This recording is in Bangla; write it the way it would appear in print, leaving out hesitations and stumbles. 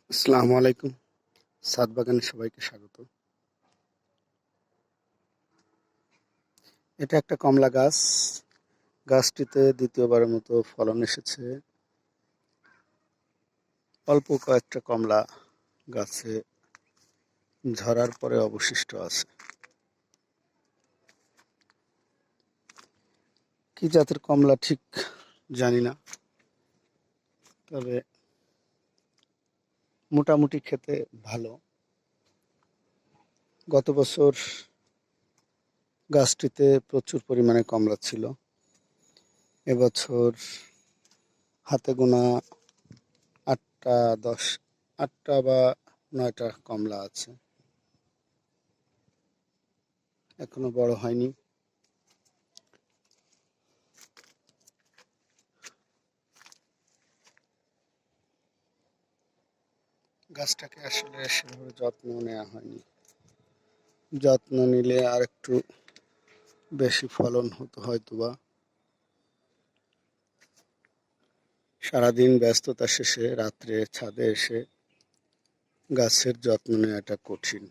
আসসালামু আলাইকুম। ছাদ বাগানে সবাইকে স্বাগত। এটা একটা কমলা গাছ। গাছটিতে দ্বিতীয়বারের মতো ফলন এসেছে। অল্প কয়েকটা কমলা গাছে ঝরার পরে অবশিষ্ট আছে। কি জাতের কমলা ঠিক জানি না, তবে মোটামুটি খেতে ভালো। গত বছর গাছটিতে প্রচুর পরিমাণে কমলা ছিল। এবছর হাতে গোনা 8টা 8টা বা 9টা কমলা আছে, এখনো বড় হয়নি। গাছটাকে আসলে সেভাবে যত্ন নেওয়া হয়নি। যত্ন নিলে আর একটু বেশি ফলন হতো হয়তোবা। সারাদিন ব্যস্ততা শেষে রাত্রে ছাদে এসে গাছের যত্ন নেওয়াটা কঠিন।